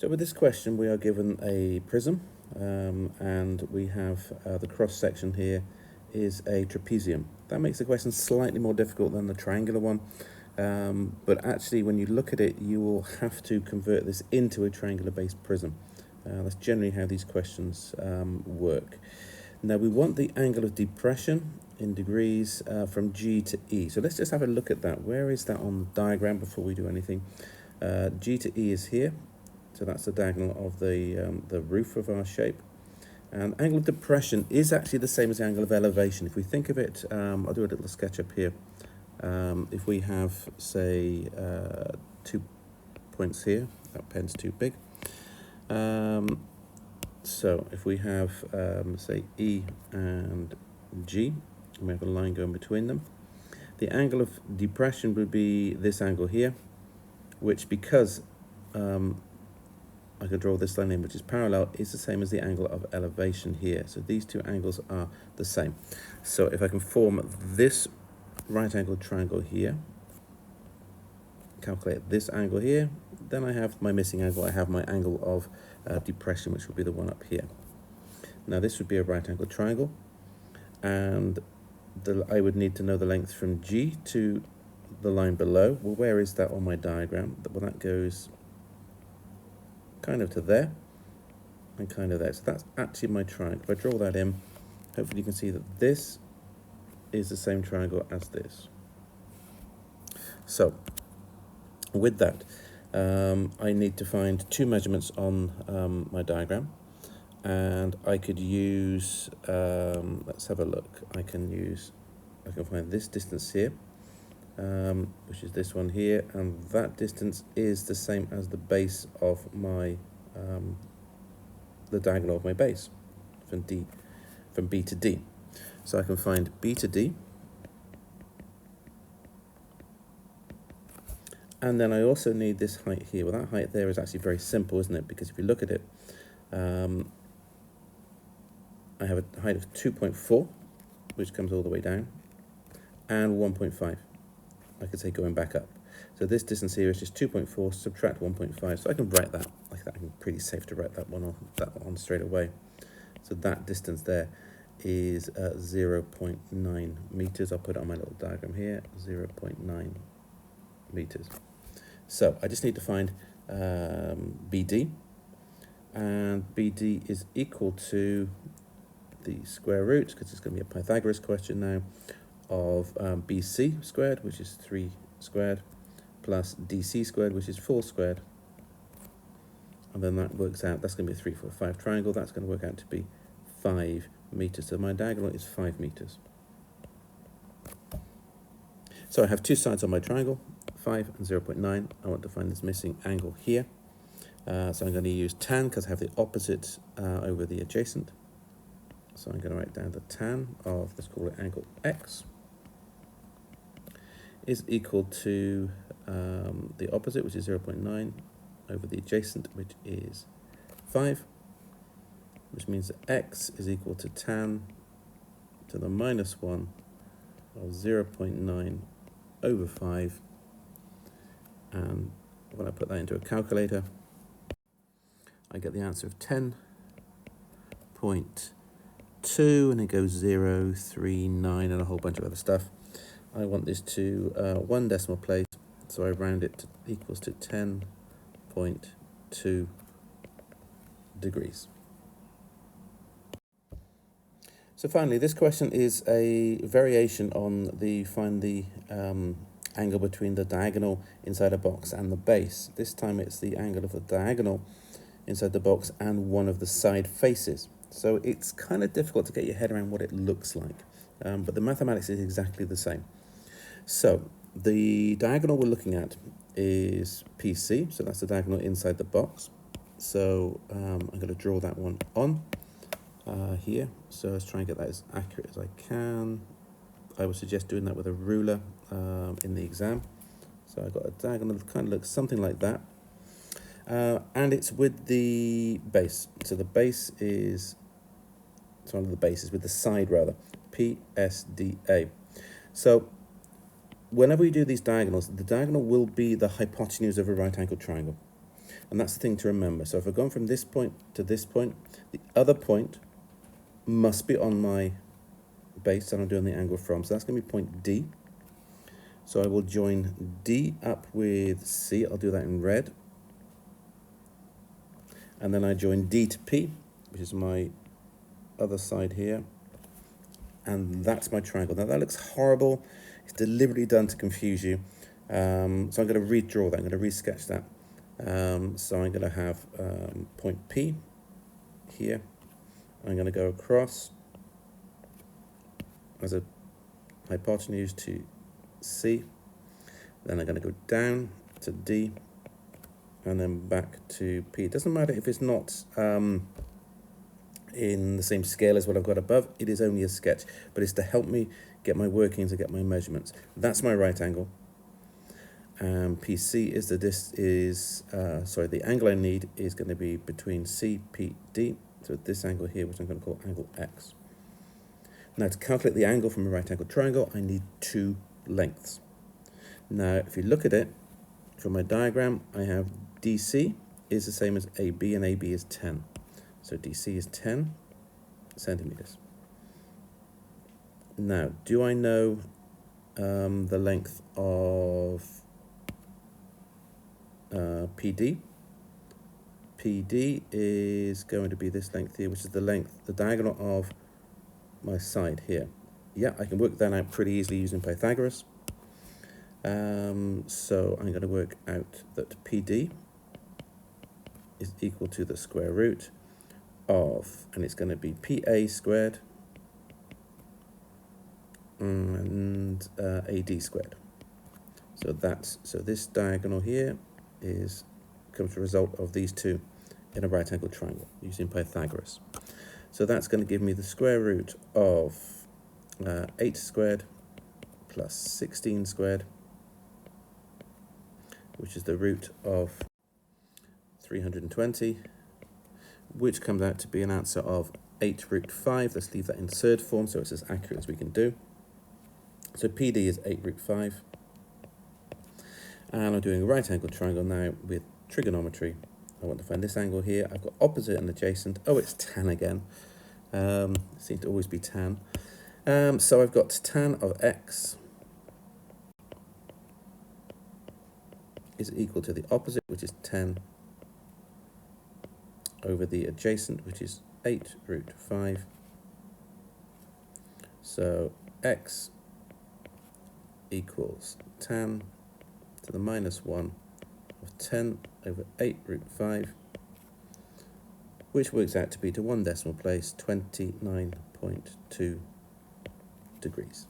So with this question, we are given a prism, and we have the cross section here is a trapezium. That makes the question slightly more difficult than the triangular one, but actually when you look at it, you will have to convert this into a triangular-based prism. That's generally how these questions work. Now we want the angle of depression in degrees from G to E. So let's just have a look at that. Where is that on the diagram before we do anything? G to E is here. So that's the diagonal of the roof of our shape. And angle of depression is actually the same as the angle of elevation. If we think of it, I'll do a little sketch up here. If we have, say, 2 points here, that pen's too big. So if we have, say, E and G, and we have a line going between them, the angle of depression would be this angle here, which, because I can draw this line in, which is parallel, is the same as the angle of elevation here. So these two angles are the same. So if I can form this right angled triangle here, calculate this angle here, then I have my missing angle. I have my angle of depression, which will be the one up here. Now this would be a right angled triangle, and I would need to know the length from G to the line below. Well, where is that on my diagram? Well, that goes kind of to there and kind of there. So that's actually my triangle. If I draw that in, hopefully you can see that this is the same triangle as this. So with that, I need to find two measurements on my diagram, and I could use, let's have a look. I can find this distance here, which is this one here, and that distance is the same as the base of my, the diagonal of my base, from B to D. So I can find B to D, and then I also need this height here. Well, that height there is actually very simple, isn't it? Because if you look at it, I have a height of 2.4, which comes all the way down, and 1.5. I could say going back up. So this distance here is just 2.4, subtract 1.5. So I can write that like that. I'm pretty safe to write that one on straight away. So that distance there is 0.9 meters. I'll put it on my little diagram here, 0.9 meters. So I just need to find BD, and BD is equal to the square root, because it's going to be a Pythagoras question now, of BC squared, which is 3 squared, plus DC squared, which is 4 squared. And then that works out, that's going to be a 3, 4, 5 triangle. That's going to work out to be 5 meters. So my diagonal is 5 meters. So I have two sides on my triangle, 5 and 0.9. I want to find this missing angle here. So I'm going to use tan, because I have the opposite over the adjacent. So I'm going to write down the tan of, let's call it angle X, is equal to the opposite, which is 0.9, over the adjacent, which is 5, which means that X is equal to tan to the minus 1 of 0.9 over 5. And when I put that into a calculator, I get the answer of 10.2, and it goes 0, 3, 9, and a whole bunch of other stuff. I want this to one decimal place, so I round it to equals to 10.2 degrees. So finally, this question is a variation on find the angle between the diagonal inside a box and the base. This time it's the angle of the diagonal inside the box and one of the side faces. So it's kind of difficult to get your head around what it looks like, but the mathematics is exactly the same. So the diagonal we're looking at is PC, so that's the diagonal inside the box. So I'm going to draw that one on here. So let's try and get that as accurate as I can. I would suggest doing that with a ruler in the exam. So I've got a diagonal that kind of looks something like that. And it's with the base. So the base is, it's one of the bases with the side rather, PSDA. So whenever we do these diagonals, the diagonal will be the hypotenuse of a right angled triangle. And that's the thing to remember. So if I've gone from this point to this point, the other point must be on my base that I'm doing the angle from. So that's going to be point D. So I will join D up with C. I'll do that in red. And then I join D to P, which is my other side here. And that's my triangle. Now that looks horrible. It's deliberately done to confuse you. So I'm going to redraw that. I'm going to resketch that. So I'm going to have point P here. I'm going to go across as a hypotenuse to C. Then I'm going to go down to D and then back to P. It doesn't matter if it's not in the same scale as what I've got above. It is only a sketch, but it's to help me get my workings and get my measurements. That's my right angle. PC is the angle I need is going to be between C, P, D. So this angle here, which I'm going to call angle X. Now to calculate the angle from a right angle triangle, I need two lengths. Now, if you look at it from my diagram, I have DC is the same as AB, and AB is 10. So DC is 10 centimeters. Now, do I know the length of PD? PD is going to be this length here, which is the diagonal of my side here. Yeah, I can work that out pretty easily using Pythagoras. So I'm going to work out that PD is equal to the square root of, and it's going to be PA squared and AD squared. So this diagonal here comes a result of these two in a right angle triangle using Pythagoras. So that's going to give me the square root of 8 squared plus 16 squared, which is the root of 320, which comes out to be an answer of 8 root 5. Let's leave that in third form so it's as accurate as we can do. So PD is 8 root 5. And I'm doing a right angle triangle now with trigonometry. I want to find this angle here. I've got opposite and adjacent. Oh, it's tan again. It seems to always be tan. So I've got tan of X is equal to the opposite, which is 10, over the adjacent, which is 8 root 5. So X equals tan to the minus 1 of 10 over 8 root 5, which works out to be, to one decimal place, 29.2 degrees.